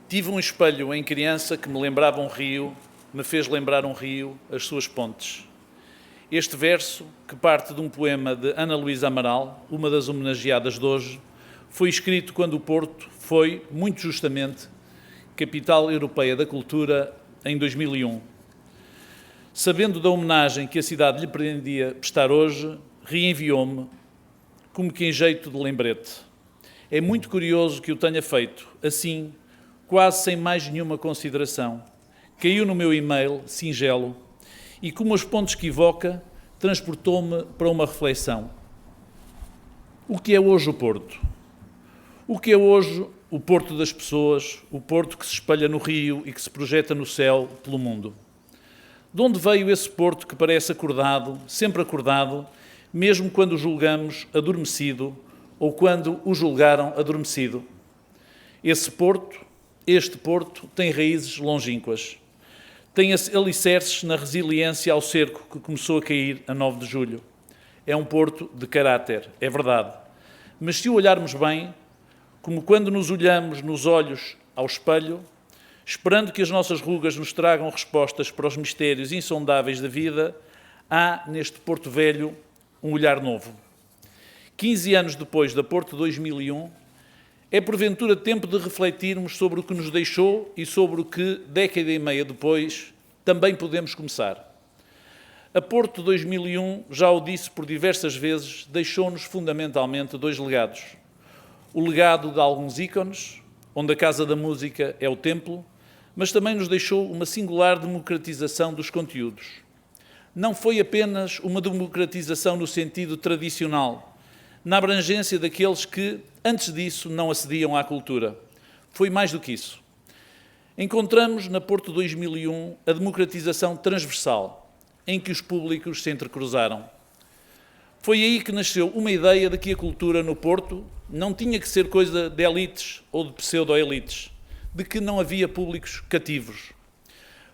Tive um espelho em criança que me lembrava um rio, me fez lembrar um rio, as suas pontes. Este verso, que parte de um poema de Ana Luísa Amaral, uma das homenageadas de hoje, foi escrito quando o Porto foi, muito justamente, capital europeia da cultura em 2001. Sabendo da homenagem que a cidade lhe pretendia prestar hoje, reenviou-me, como que em jeito de lembrete. É muito curioso que o tenha feito, assim, quase sem mais nenhuma consideração. Caiu no meu e-mail, singelo, e como os pontos que evoca, transportou-me para uma reflexão. O que é hoje o Porto? O que é hoje o Porto das pessoas, o Porto que se espelha no rio e que se projeta no céu pelo mundo? De onde veio esse Porto que parece acordado, sempre acordado, mesmo quando o julgamos adormecido ou quando o julgaram adormecido? Este Porto, tem raízes longínquas. Tem alicerces na resiliência ao cerco que começou a cair a 9 de julho. É um Porto de caráter, é verdade. Mas se o olharmos bem, como quando nos olhamos nos olhos ao espelho, esperando que as nossas rugas nos tragam respostas para os mistérios insondáveis da vida, há neste Porto Velho um olhar novo. 15 anos depois da Porto 2001, é porventura tempo de refletirmos sobre o que nos deixou e sobre o que, década e meia depois, também podemos começar. A Porto 2001, já o disse por diversas vezes, deixou-nos fundamentalmente dois legados. O legado de alguns ícones, onde a Casa da Música é o templo, mas também nos deixou uma singular democratização dos conteúdos. Não foi apenas uma democratização no sentido tradicional, na abrangência daqueles que, antes disso, não acediam à cultura. Foi mais do que isso. Encontramos na Porto 2001 a democratização transversal, em que os públicos se entrecruzaram. Foi aí que nasceu uma ideia de que a cultura no Porto não tinha que ser coisa de elites ou de pseudo-elites, de que não havia públicos cativos.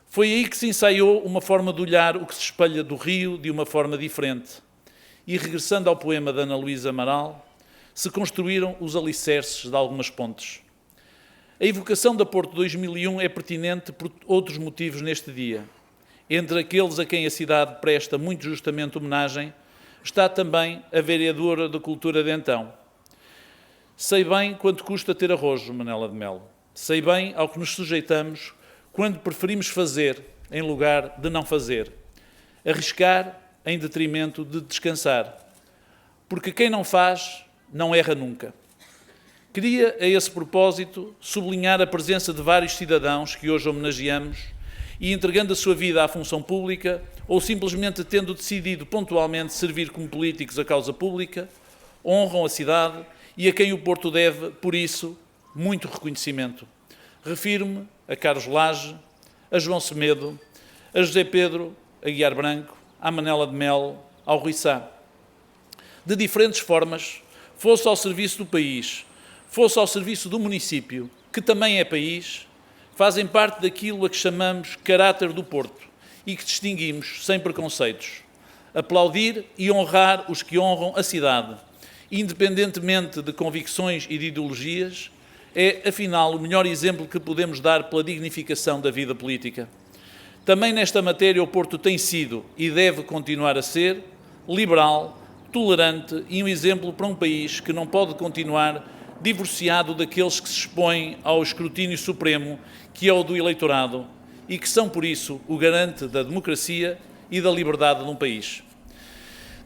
Foi aí que se ensaiou uma forma de olhar o que se espelha do Rio de uma forma diferente. E, regressando ao poema de Ana Luísa Amaral, se construíram os alicerces de algumas pontes. A evocação da Porto 2001 é pertinente por outros motivos neste dia. Entre aqueles a quem a cidade presta muito justamente homenagem, está também a vereadora da Cultura de então. Sei bem quanto custa ter arrojo, Manela de Melo. Sei bem ao que nos sujeitamos quando preferimos fazer em lugar de não fazer. Arriscar em detrimento de descansar. Porque quem não faz, não erra nunca. Queria, a esse propósito, sublinhar a presença de vários cidadãos que hoje homenageamos e, entregando a sua vida à função pública, ou simplesmente tendo decidido pontualmente servir como políticos a causa pública, honram a cidade e a quem o Porto deve, por isso, muito reconhecimento. Refiro-me a Carlos Lage, a João Semedo, a José Pedro Aguiar Branco, à Manela de Melo, ao Rui Sá. De diferentes formas, fosse ao serviço do país, fosse ao serviço do município, que também é país, fazem parte daquilo a que chamamos caráter do Porto e que distinguimos sem preconceitos. Aplaudir e honrar os que honram a cidade, independentemente de convicções e de ideologias, é, afinal, o melhor exemplo que podemos dar pela dignificação da vida política. Também nesta matéria o Porto tem sido e deve continuar a ser liberal, tolerante e um exemplo para um país que não pode continuar divorciado daqueles que se expõem ao escrutínio supremo, que é o do eleitorado, e que são, por isso, o garante da democracia e da liberdade de um país.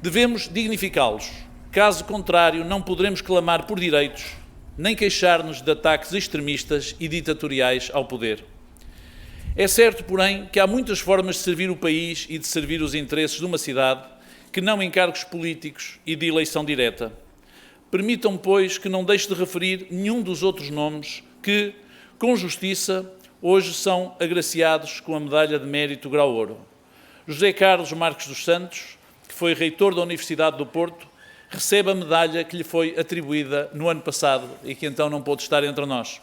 Devemos dignificá-los. Caso contrário, não poderemos clamar por direitos, nem queixar-nos de ataques extremistas e ditatoriais ao poder. É certo, porém, que há muitas formas de servir o país e de servir os interesses de uma cidade que não em cargos políticos e de eleição direta. Permitam-me, pois, que não deixe de referir nenhum dos outros nomes que, com justiça, hoje são agraciados com a medalha de mérito grau ouro. José Carlos Marques dos Santos, que foi reitor da Universidade do Porto, recebe a medalha que lhe foi atribuída no ano passado e que então não pôde estar entre nós.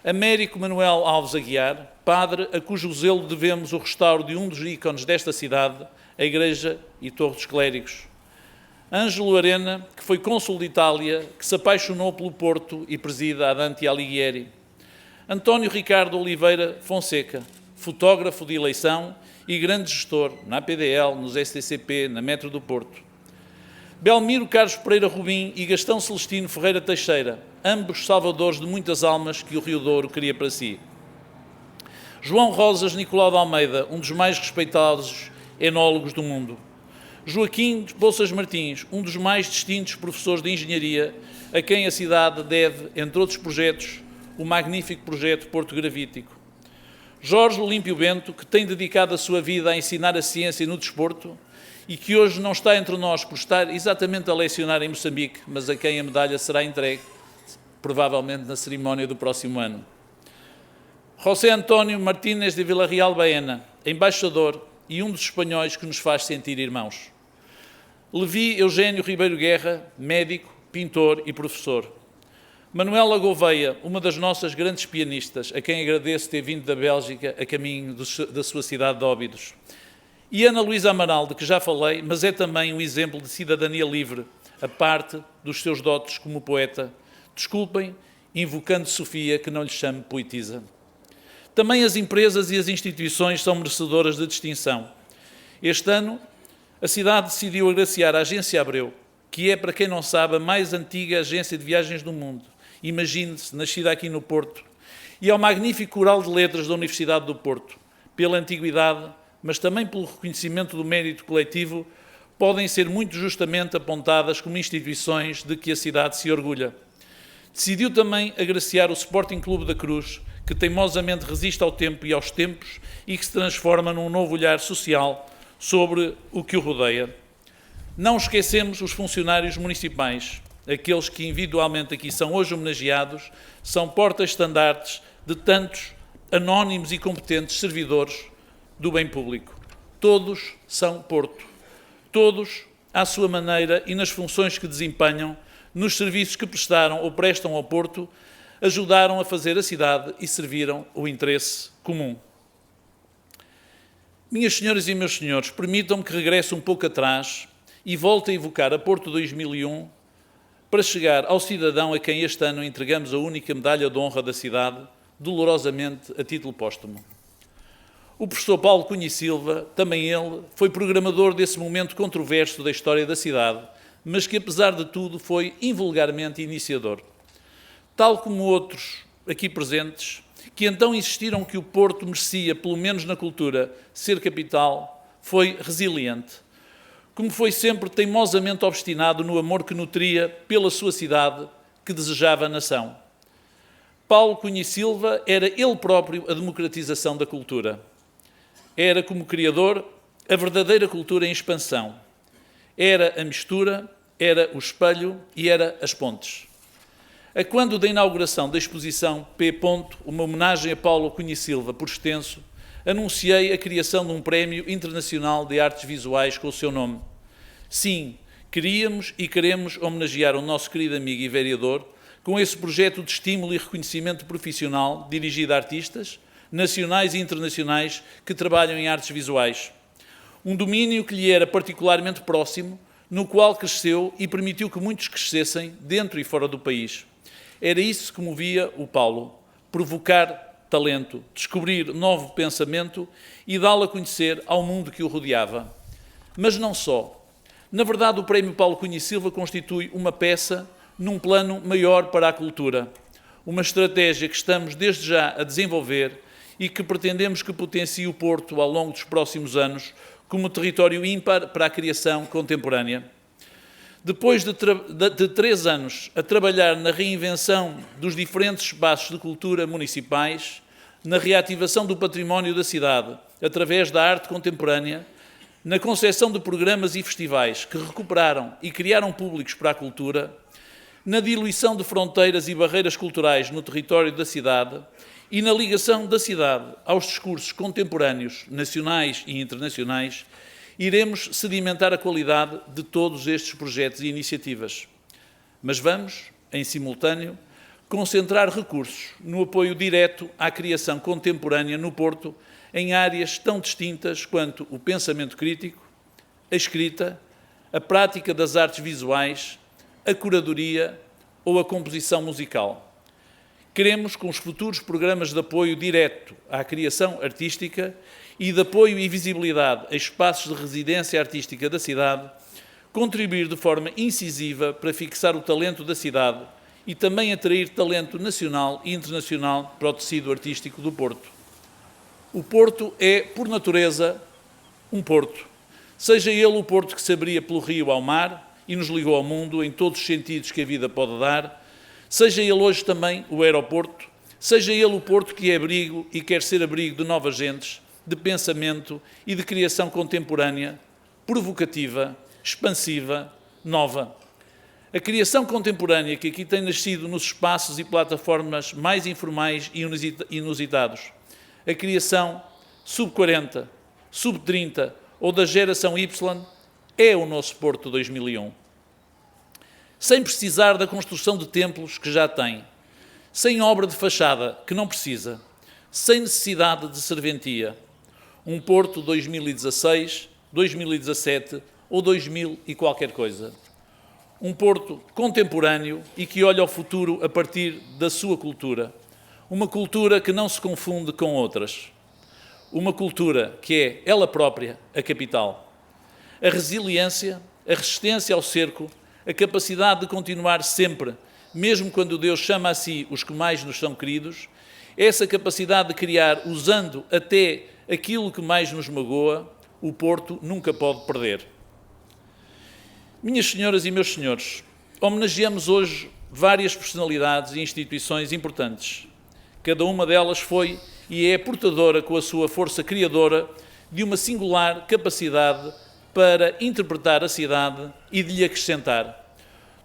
Américo Manuel Alves Aguiar, padre a cujo zelo devemos o restauro de um dos ícones desta cidade, a Igreja e Torre dos Clérigos. Ângelo Arena, que foi cônsul de Itália, que se apaixonou pelo Porto e presida a Dante Alighieri. António Ricardo Oliveira Fonseca, fotógrafo de eleição e grande gestor na APDL, nos STCP, na Metro do Porto. Belmiro Carlos Pereira Rubim e Gastão Celestino Ferreira Teixeira, ambos salvadores de muitas almas que o Rio Douro queria para si. João Rosas Nicolau de Almeida, um dos mais respeitados enólogos do mundo. Joaquim Bolsas Martins, um dos mais distintos professores de engenharia, a quem a cidade deve, entre outros projetos, o magnífico projeto Porto Gravítico. Jorge Olímpio Bento, que tem dedicado a sua vida a ensinar a ciência no desporto e que hoje não está entre nós por estar exatamente a lecionar em Moçambique, mas a quem a medalha será entregue, provavelmente na cerimónia do próximo ano. José António Martínez de Villarreal Baena, embaixador e um dos espanhóis que nos faz sentir irmãos. Levi Eugênio Ribeiro Guerra, médico, pintor e professor. Manuela Gouveia, uma das nossas grandes pianistas, a quem agradeço ter vindo da Bélgica a caminho da sua cidade de Óbidos. E Ana Luísa Amaral, de que já falei, mas é também um exemplo de cidadania livre, a parte dos seus dotes como poeta. Desculpem, invocando Sofia, que não lhe chame poetisa. Também as empresas e as instituições são merecedoras de distinção. Este ano, a cidade decidiu agraciar a Agência Abreu, que é, para quem não sabe, a mais antiga agência de viagens do mundo. Imagine-se, nascida aqui no Porto, e ao magnífico Coral de Letras da Universidade do Porto, pela antiguidade, mas também pelo reconhecimento do mérito coletivo, podem ser muito justamente apontadas como instituições de que a cidade se orgulha. Decidiu também agraciar o Sporting Clube da Cruz, que teimosamente resiste ao tempo e aos tempos e que se transforma num novo olhar social sobre o que o rodeia. Não esquecemos os funcionários municipais, aqueles que individualmente aqui são hoje homenageados, são porta-estandartes de tantos anónimos e competentes servidores do bem público. Todos são Porto. Todos, à sua maneira e nas funções que desempenham, nos serviços que prestaram ou prestam ao Porto, ajudaram a fazer a cidade e serviram o interesse comum. Minhas senhoras e meus senhores, permitam-me que regresse um pouco atrás e volte a evocar a Porto 2001 para chegar ao cidadão a quem este ano entregamos a única medalha de honra da cidade, dolorosamente a título póstumo. O professor Paulo Cunha e Silva, também ele, foi programador desse momento controverso da história da cidade, mas que, apesar de tudo, foi invulgarmente iniciador. Tal como outros aqui presentes, que então insistiram que o Porto merecia, pelo menos na cultura, ser capital, foi resiliente. Como foi sempre teimosamente obstinado no amor que nutria pela sua cidade, que desejava a nação. Paulo Cunha e Silva era ele próprio a democratização da cultura. Era, como criador, a verdadeira cultura em expansão. Era a mistura, era o espelho e era as pontes. A quando da inauguração da exposição P. uma homenagem a Paulo Cunha e Silva, por extenso, anunciei a criação de um Prémio Internacional de Artes Visuais com o seu nome. Sim, queríamos e queremos homenagear o nosso querido amigo e vereador com esse projeto de estímulo e reconhecimento profissional dirigido a artistas, nacionais e internacionais, que trabalham em artes visuais. Um domínio que lhe era particularmente próximo, no qual cresceu e permitiu que muitos crescessem dentro e fora do país. Era isso que movia o Paulo, provocar talento, descobrir novo pensamento e dá-lo a conhecer ao mundo que o rodeava. Mas não só. Na verdade, o Prémio Paulo Cunha e Silva constitui uma peça num plano maior para a cultura, uma estratégia que estamos desde já a desenvolver e que pretendemos que potencie o Porto ao longo dos próximos anos como território ímpar para a criação contemporânea. Depois de 3 anos a trabalhar na reinvenção dos diferentes espaços de cultura municipais, na reativação do património da cidade, através da arte contemporânea, na concepção de programas e festivais que recuperaram e criaram públicos para a cultura, na diluição de fronteiras e barreiras culturais no território da cidade e na ligação da cidade aos discursos contemporâneos, nacionais e internacionais, iremos sedimentar a qualidade de todos estes projetos e iniciativas. Mas vamos, em simultâneo, concentrar recursos no apoio direto à criação contemporânea no Porto, em áreas tão distintas quanto o pensamento crítico, a escrita, a prática das artes visuais, a curadoria ou a composição musical. Queremos, com os futuros programas de apoio direto à criação artística e de apoio e visibilidade a espaços de residência artística da cidade, contribuir de forma incisiva para fixar o talento da cidade e também atrair talento nacional e internacional para o tecido artístico do Porto. O Porto é, por natureza, um porto. Seja ele o porto que se abria pelo rio ao mar e nos ligou ao mundo em todos os sentidos que a vida pode dar, seja ele hoje também o aeroporto, seja ele o porto que é abrigo e quer ser abrigo de novas gentes, de pensamento e de criação contemporânea, provocativa, expansiva, nova. A criação contemporânea que aqui tem nascido nos espaços e plataformas mais informais e inusitados, a criação sub-40, sub-30 ou da geração Y, é o nosso Porto 2001. Sem precisar da construção de templos que já tem, sem obra de fachada que não precisa, sem necessidade de serventia. Um Porto 2016, 2017 ou 2000 e qualquer coisa. Um Porto contemporâneo e que olha ao futuro a partir da sua cultura. Uma cultura que não se confunde com outras. Uma cultura que é, ela própria, a capital. A resiliência, a resistência ao cerco, a capacidade de continuar sempre, mesmo quando Deus chama a si os que mais nos são queridos, essa capacidade de criar usando até aquilo que mais nos magoa, o Porto nunca pode perder. Minhas senhoras e meus senhores, homenageamos hoje várias personalidades e instituições importantes. Cada uma delas foi e é portadora, com a sua força criadora, de uma singular capacidade para interpretar a cidade e de lhe acrescentar.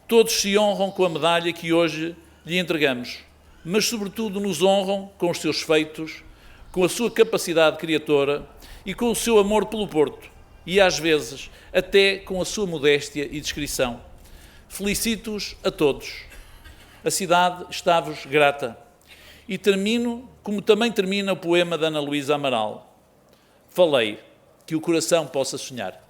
Todos se honram com a medalha que hoje lhe entregamos, mas sobretudo nos honram com os seus feitos, com a sua capacidade criadora e com o seu amor pelo Porto, e às vezes até com a sua modéstia e discrição. Felicito-os a todos. A cidade está-vos grata. E termino como também termina o poema da Ana Luísa Amaral. Falei, que o coração possa sonhar.